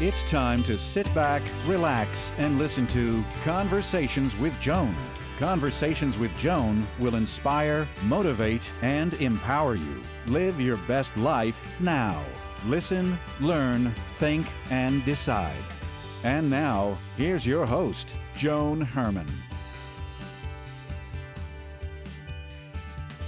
It's time to sit back, relax, and listen to Conversations with Joan. Conversations with Joan will inspire, motivate, and empower you. Live your best life now. Listen, learn, think, and decide. And now, here's your host, Joan Herman.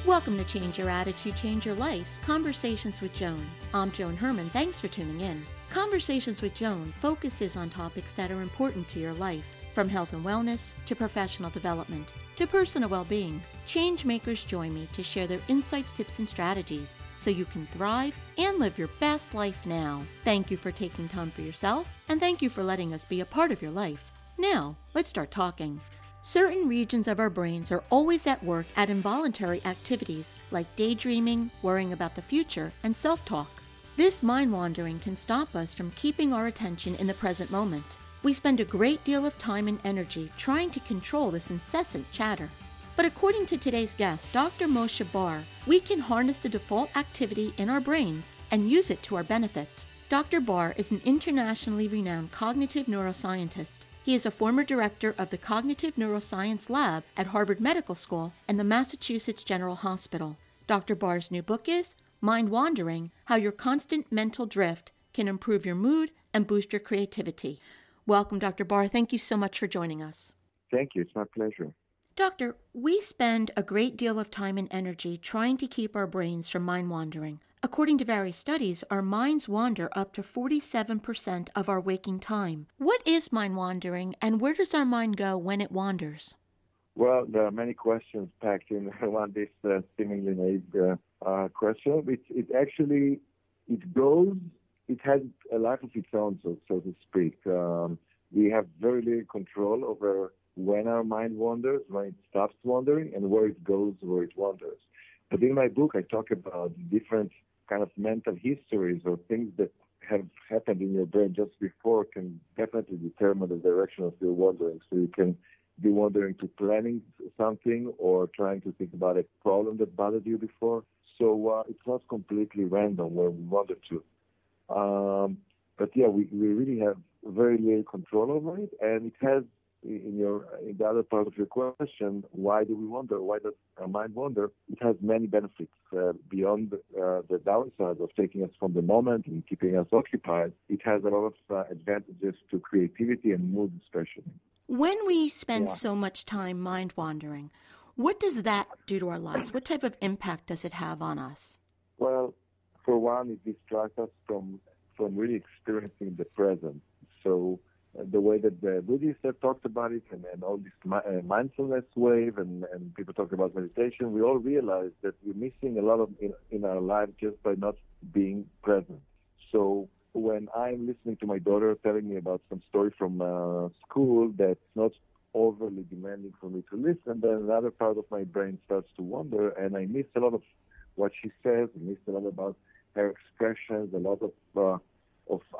Welcome to Change Your Attitude, Change Your Life's Conversations with Joan. I'm Joan Herman. Thanks for tuning in. Conversations with Joan focuses on topics that are important to your life, from health and wellness to professional development to personal well-being. Change makers join me to share their insights, tips, and strategies so you can thrive and live your best life now. Thank you for taking time for yourself, and thank you for letting us be a part of your life. Now, let's start talking. Certain regions of our brains are always at work at involuntary activities like daydreaming, worrying about the future, and self-talk. This mind wandering can stop us from keeping our attention in the present moment. We spend a great deal of time and energy trying to control this incessant chatter. But according to today's guest, Dr. Moshe Bar, we can harness the default activity in our brains and use it to our benefit. Dr. Bar is an internationally renowned cognitive neuroscientist. He is a former director of the Cognitive Neuroscience Lab at Harvard Medical School and the Massachusetts General Hospital. Dr. Bar's new book is Mindwandering: How Your Constant Mental Drift Can Improve Your Mood and Boost Your Creativity. Welcome, Dr. Bar. Thank you so much for joining us. Thank you. It's my pleasure. Doctor, we spend a great deal of time and energy trying to keep our brains from mind wandering. According to various studies, our minds wander up to 47% of our waking time. What is mind wandering, and where does our mind go when it wanders? Well, there are many questions packed in one this seemingly naive question. It has a life of its own, so to speak. We have very little control over when our mind wanders, when it stops wandering, and where it goes, where it wanders. But in my book, I talk about different kind of mental histories or things that have happened in your brain just before can definitely determine the direction of your wandering. So you can be wandering to planning something or trying to think about a problem that bothered you before. So it's not completely random where we wander to. But yeah, we really have very little control over it, and it has, in the other part of your question, why do we wander? Why does our mind wander? It has many benefits beyond the downside of taking us from the moment and keeping us occupied. It has a lot of advantages to creativity and mood, especially. When we spend so much time mind wandering, what does that do to our lives? What type of impact does it have on us? Well, for one, it distracts us from really experiencing the present. So the way that the Buddhists have talked about it and all this mindfulness wave and people talk about meditation, we all realize that we're missing a lot of in our life just by not being present. So when I'm listening to my daughter telling me about some story from school that's not overly demanding for me to listen, then another part of my brain starts to wander, and I miss a lot of what she says. I miss a lot about her expressions, a lot of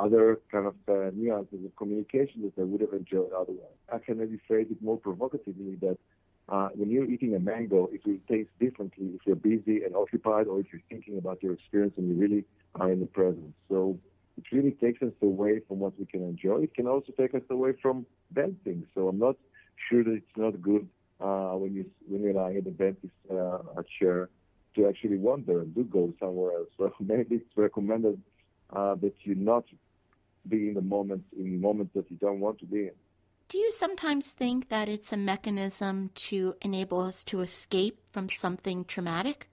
other kind of nuances of communication that I would have enjoyed otherwise. I can maybe phrase it more provocatively that when you're eating a mango, it will taste differently if you're busy and occupied or if you're thinking about your experience and you really are in the present. So it really takes us away from what we can enjoy. It can also take us away from bad things. So I'm not sure that it's not good when you're lying at the dentist chair to actually wander and do go somewhere else. So maybe it's recommended that you not be in moments that you don't want to be in. Do you sometimes think that it's a mechanism to enable us to escape from something traumatic?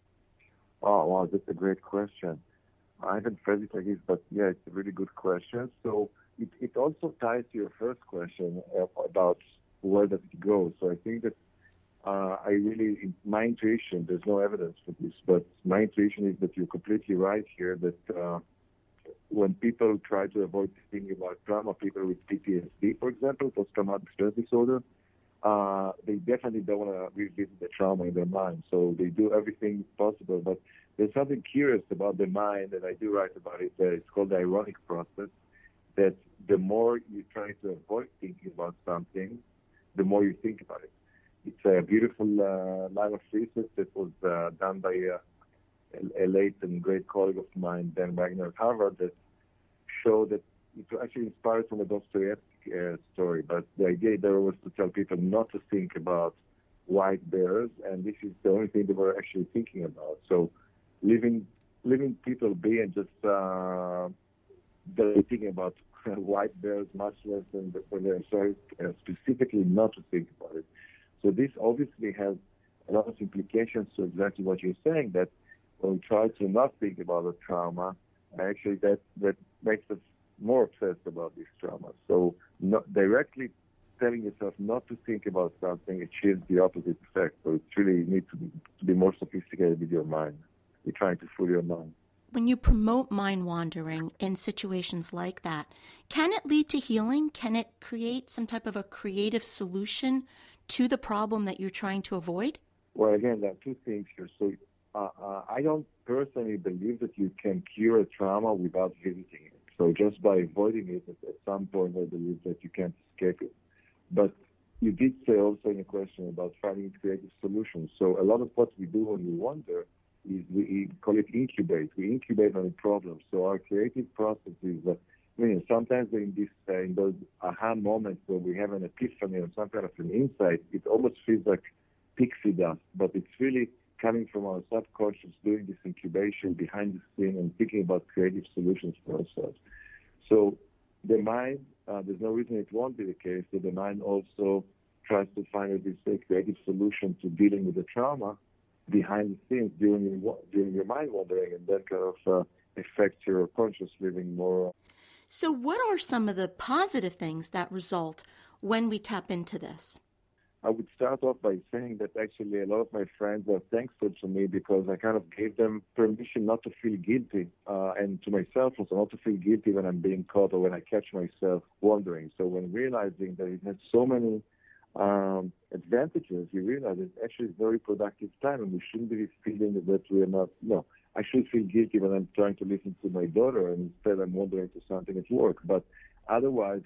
Oh, wow, that's a great question. I haven't phrased it like this, but yeah, it's a really good question. So it also ties to your first question about where does it go. So I think that my intuition, there's no evidence for this, but my intuition is that you're completely right here, that when people try to avoid thinking about trauma, people with PTSD, for example, post-traumatic stress disorder, they definitely don't want to revisit the trauma in their mind. So they do everything possible. But there's something curious about the mind, and I do write about it. It's called the ironic process, that the more you try to avoid thinking about something, the more you think about it. It's a beautiful line of research that was done by a late and great colleague of mine, Dan Wagner at Harvard, that show that it actually inspired from a Dostoevsky story, but the idea there was to tell people not to think about white bears, and this is the only thing they were actually thinking about. So leaving people be and just they're thinking about white bears much less than when they're sorry, specifically not to think about it. So this obviously has a lot of implications to exactly what you're saying, that when we try to not think about a trauma, actually that makes us more obsessed about this trauma. So not directly telling yourself not to think about something achieves the opposite effect. So it's really you need to be more sophisticated with your mind. You're trying to fool your mind. When you promote mind wandering in situations like that, can it lead to healing? Can it create some type of a creative solution to the problem that you're trying to avoid? Well, again, there are two things here. So I don't personally believe that you can cure a trauma without visiting it. So just by avoiding it, at some point I believe that you can't escape it. But you did say also in a question about finding creative solutions. So a lot of what we do when we wonder is we call it incubate. We incubate on a problem. So our creative process is, sometimes in those aha moments where we have an epiphany or some kind of an insight, it almost feels like pixie dust, but it's really coming from our subconscious, doing this incubation behind the scene and thinking about creative solutions for ourselves. So the mind, there's no reason it won't be the case that the mind also tries to find this creative solution to dealing with the trauma behind the scenes during your mind wandering, and that kind of affects your conscious living more. So what are some of the positive things that result when we tap into this? I would start off by saying that actually a lot of my friends are thankful to me because I kind of gave them permission not to feel guilty, and to myself also not to feel guilty when I'm being caught or when I catch myself wandering. So when realizing that it has so many advantages, you realize it's actually a very productive time, and we shouldn't be feeling that we are not, I should feel guilty when I'm trying to listen to my daughter and instead I'm wandering to something at work. But otherwise,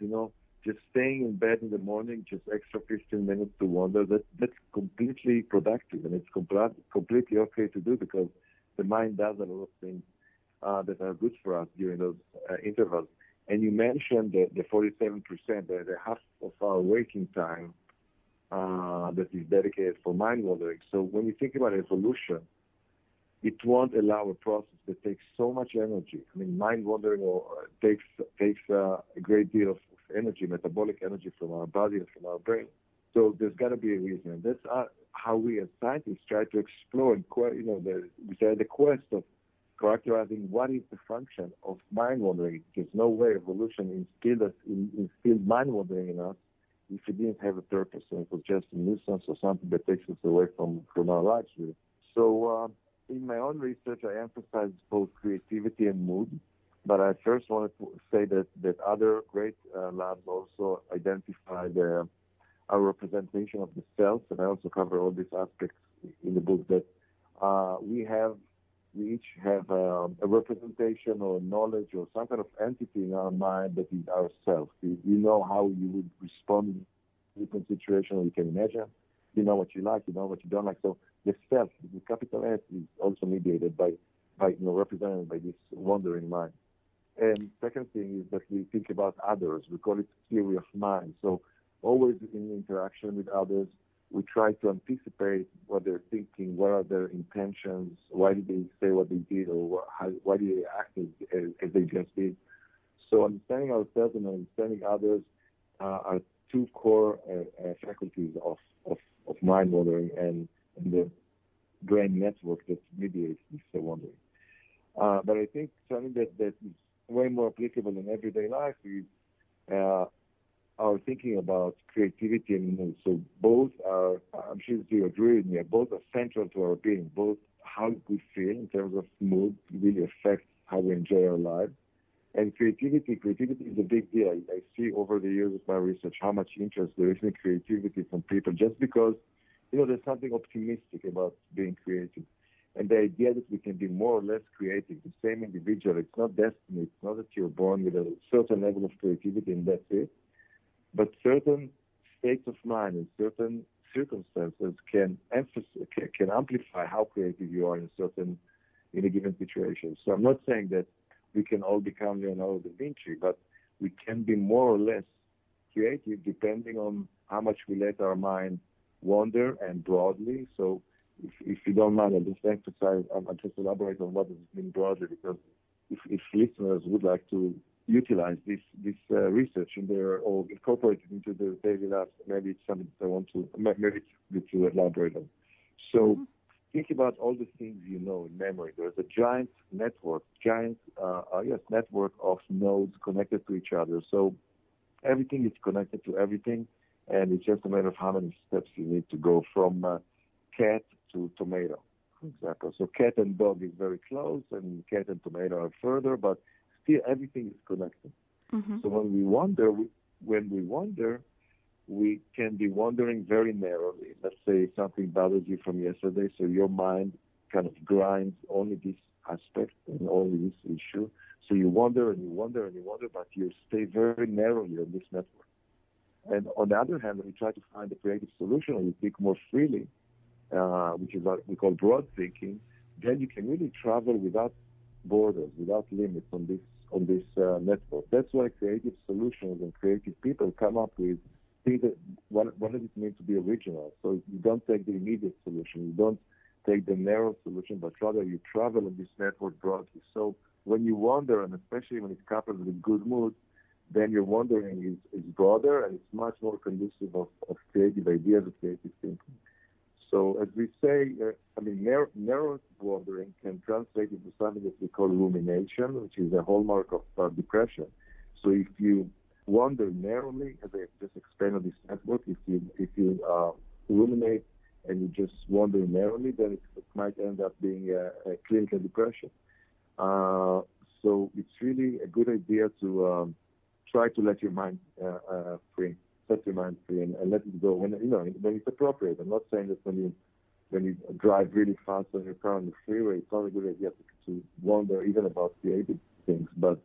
just staying in bed in the morning, just extra 15 minutes to wander, that's completely productive, and it's completely okay to do because the mind does a lot of things that are good for us during those intervals. And you mentioned the 47%, the half of our waking time that is dedicated for mind wandering. So when you think about evolution, it won't allow a process that takes so much energy. I mean, mind wandering takes a great deal of energy, metabolic energy from our body and from our brain. So there's got to be a reason. And that's how we as scientists try to explore and the quest of characterizing what is the function of mind wandering. There's no way evolution instilled mind wandering in us if it didn't have a purpose, and it was just a nuisance or something that takes us away from our lives, really. So in my own research, I emphasize both creativity and mood. But I first wanted to say that other great labs also identified our representation of the self, and I also cover all these aspects in the book, that we each have a representation or knowledge or some kind of entity in our mind that is ourself. You know how you would respond in different situations you can imagine. You know what you like, you know what you don't like. So the self, the capital S, is also mediated by represented by this wandering mind. And second thing is that we think about others. We call it theory of mind. So always in interaction with others, we try to anticipate what they're thinking, what are their intentions, why did they say what they did, or why did they act as they just did. So understanding ourselves and understanding others are two core faculties of mind wandering and the brain network that mediates this wandering. But I think something that is way more applicable in everyday life is our thinking about creativity and mood. So both are, I'm sure you agree with me, both are central to our being. Both how we feel in terms of mood really affects how we enjoy our lives. And creativity is a big deal. I see over the years of my research how much interest there is in creativity from people just because, there's something optimistic about being creative. And the idea that we can be more or less creative, the same individual, it's not destiny. It's not that you're born with a certain level of creativity and that's it. But certain states of mind and certain circumstances can amplify how creative you are in a given situation. So I'm not saying that we can all become Leonardo da Vinci, but we can be more or less creative depending on how much we let our mind wander and broadly. So if you don't mind, I'll just emphasize, I'll just elaborate on what does it mean broadly, because if listeners would like to utilize this research in their, or incorporate it into their daily lives, maybe it's something that I want to, maybe it's good to elaborate on. So think about all the things you know in memory. There's a giant network of nodes connected to each other. So everything is connected to everything, and it's just a matter of how many steps you need to go from cat to tomato, for example. So cat and dog is very close, and cat and tomato are further, but still everything is connected. So when we wander, we can be wandering very narrowly. Let's say something bothers you from yesterday, so your mind kind of grinds only this aspect and only this issue. So you wander and you wander and you wander, but you stay very narrowly on this network. And on the other hand, when you try to find a creative solution, or you think more freely, which is what we call broad thinking, then you can really travel without borders, without limits on this network. That's why creative solutions and creative people come up with things that, what does it mean to be original? So you don't take the immediate solution, you don't take the narrow solution, but rather you travel on this network broadly. So when you wander, and especially when it's coupled with good mood, then your wandering is broader, and it's much more conducive of creative ideas, of creative thinking. So as we say, narrow wandering can translate into something that we call rumination, which is a hallmark of depression. So if you wander narrowly, as I just explained on this network, if you ruminate and you just wander narrowly, then it might end up being a clinical depression. So it's really a good idea to try to let your mind free. Set your mind free and let it go when it's appropriate. I'm not saying that when you drive really fast on your car on the freeway, it's not a good idea to wonder even about creative things. But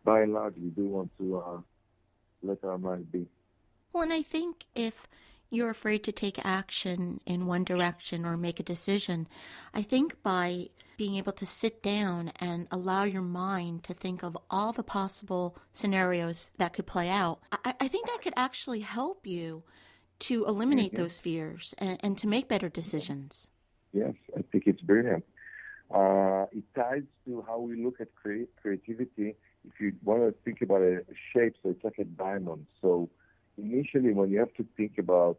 by and large, we do want to let our mind be. Well, and I think if you're afraid to take action in one direction or make a decision, I think by being able to sit down and allow your mind to think of all the possible scenarios that could play out, I think that could actually help you to eliminate those fears and to make better decisions. Yes, I think it's brilliant. It ties to how we look at creativity. If you want to think about a shape, so it's like a diamond. So initially, when you have to think about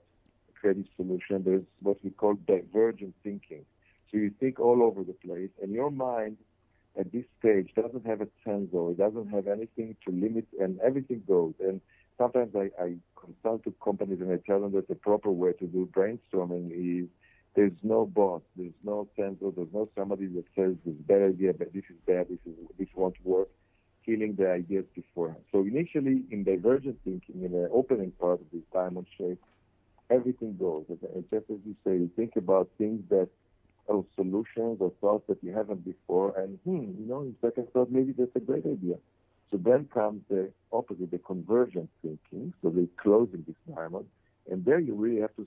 a creative solution, there's what we call divergent thinking. So you think all over the place, and your mind at this stage doesn't have a sensor. It doesn't have anything to limit, and everything goes. And sometimes I consult with companies and I tell them that the proper way to do brainstorming is there's no boss, there's no sensor, there's no somebody that says this is a bad idea, but this is bad, this won't work, killing the ideas beforehand. So initially, in divergent thinking, in the opening part of this diamond shape, everything goes. And just as you say, you think about things that or solutions or thoughts that you haven't before, and in second thought, maybe that's a great idea. So then comes the opposite, the convergent thinking, so the closing this diamond, and there you really have to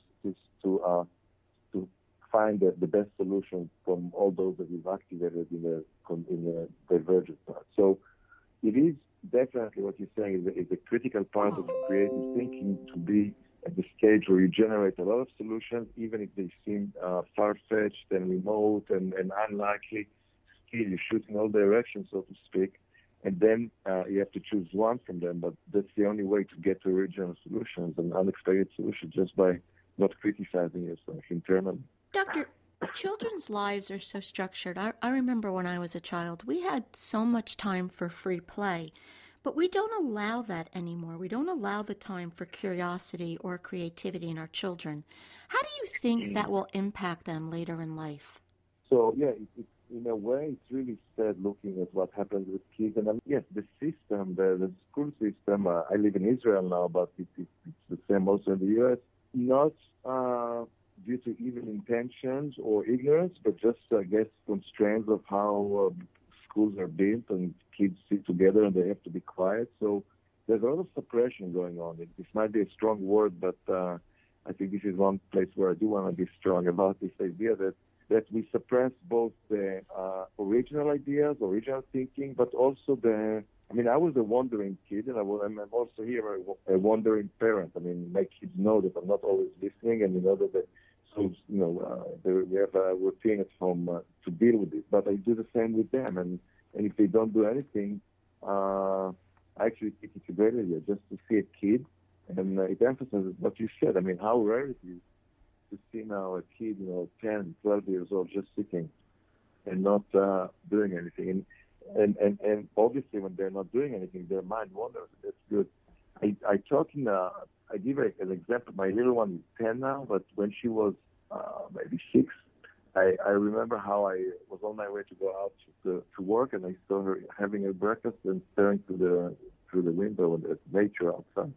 find the best solution from all those that you've activated in the divergent part. So it is definitely what you're saying is a critical part of creative thinking, to be at the stage where you generate a lot of solutions, even if they seem far-fetched and remote and unlikely. Still, you shoot in all directions, so to speak, and then you have to choose one from them. But that's the only way to get to original solutions and unexpected solutions, just by not criticizing yourself internally. Doctor, children's lives are so structured. I remember when I was a child, we had so much time for free play. But we don't allow that anymore. We don't allow the time for curiosity or creativity in our children. How do you think that will impact them later in life? So, in a way, it's really sad looking at what happens with kids. And yes, the system, the school system, I live in Israel now, but it's the same also in the U.S., not due to evil intentions or ignorance, but just, I guess, constraints of how schools are built and kids sit together and they have to be quiet. So there's a lot of suppression going on. This might be a strong word, but I think this is one place where I do want to be strong about this idea that we suppress both the original original ideas, original thinking, but also I was a wandering kid, and I'm also here a wandering parent. I mean, my kids know that I'm not always listening, and we have a routine at home to deal with it. But I do the same with them, and if they don't do anything, I actually think it's a great idea just to see a kid, and it emphasizes what you said. I mean, how rare it is to see now a kid, 10, 12 years old, just sitting and not doing anything. And obviously, when they're not doing anything, their mind wanders. That's good. I give an example. My little one is 10 now, but when she was maybe 6, I remember how I was on my way to go out to work, and I saw her having her breakfast and staring through the window at nature outside.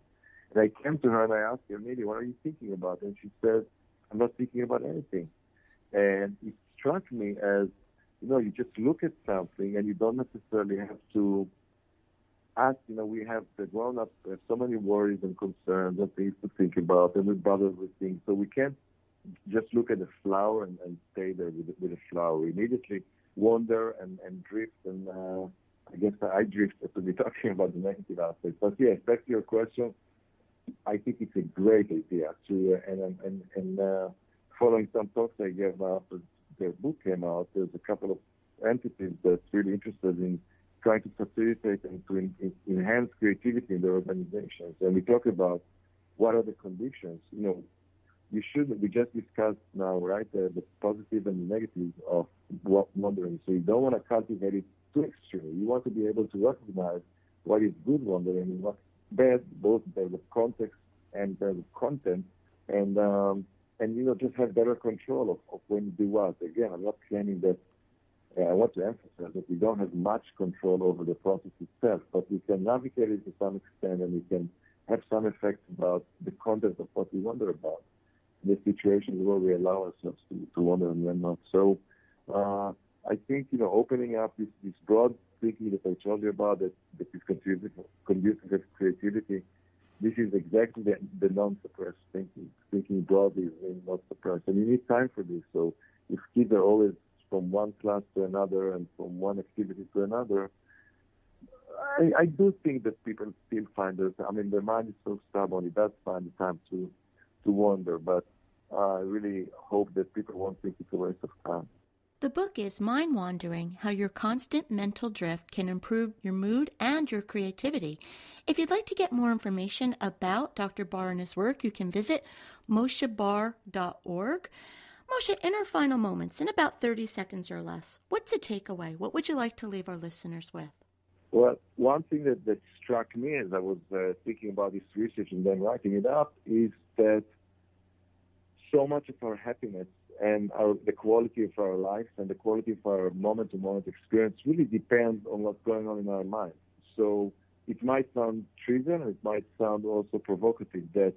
And I came to her and I asked her, "Maybe, what are you thinking about?" And she said, "I'm not thinking about anything." And it struck me as, you just look at something and you don't necessarily have to ask. We have the grown-ups have so many worries and concerns and things to think about, and we're bothered with things. So we can't just look at the flower and stay there with the flower. We immediately wander and drift, and I guess I drift to be talking about the negative aspects. But yes, back to your question, I think it's a great idea and following some talks I gave after their book came out, there's a couple of entities that's really interested in trying to facilitate and to enhance creativity in their organizations. And we talk about what are the conditions. We just discussed now, right, the positive and the negative of wandering. So you don't want to cultivate it too extremely. You want to be able to recognize what is good wandering and what's bad, both in terms of context and in terms of content, and just have better control of when you do what. Again, I'm not claiming that. I want to emphasize that we don't have much control over the process itself, but we can navigate it to some extent, and we can have some effects about the content of what we wonder about, the situations where we allow ourselves to wonder and when not. So I think, opening up this broad thinking that I told you about that is conducive to creativity, this is exactly the non-suppressed thinking. Thinking broadly is not suppressed. And you need time for this. So if kids are always from one class to another and from one activity to another, I do think that people still find their mind is so stubborn, it does find the time to wander. But I really hope that people won't think it's a waste of time. The book is Mindwandering, How Your Constant Mental Drift Can Improve Your Mood and Your Creativity. If you'd like to get more information about Dr. Bar and his work, you can visit moshebar.org. Moshe, in our final moments, in about 30 seconds or less, what's a takeaway? What would you like to leave our listeners with? Well, one thing that struck me as I was thinking about this research and then writing it up is that so much of our happiness and the quality of our lives and the quality of our moment-to-moment experience really depends on what's going on in our mind. So it might sound trivial, and it might sound also provocative that,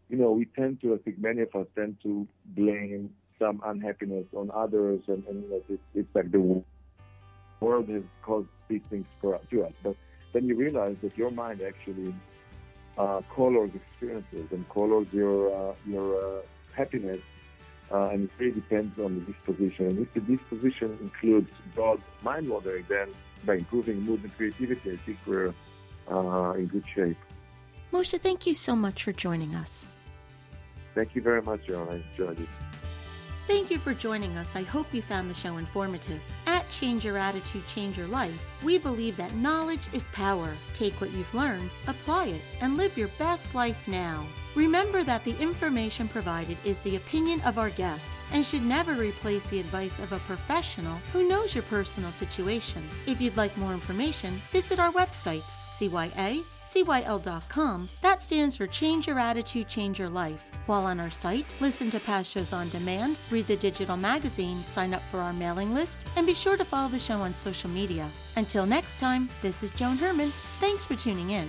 we tend to, I think many of us tend to blame some unhappiness on others, and it's like the world has caused these things to us. But then you realize that your mind actually colors experiences and colors your happiness. And it really depends on the disposition. And if the disposition includes broad mind wandering, then by improving mood and creativity, I think we're in good shape. Moshe, thank you so much for joining us. Thank you very much, John. I enjoyed it. Thank you for joining us. I hope you found the show informative. At Change Your Attitude, Change Your Life, we believe that knowledge is power. Take what you've learned, apply it, and live your best life now. Remember that the information provided is the opinion of our guest and should never replace the advice of a professional who knows your personal situation. If you'd like more information, visit our website, cyacyl.com. That stands for Change Your Attitude, Change Your Life. While on our site, listen to past shows on demand, read the digital magazine, sign up for our mailing list, and be sure to follow the show on social media. Until next time, this is Joan Herman. Thanks for tuning in.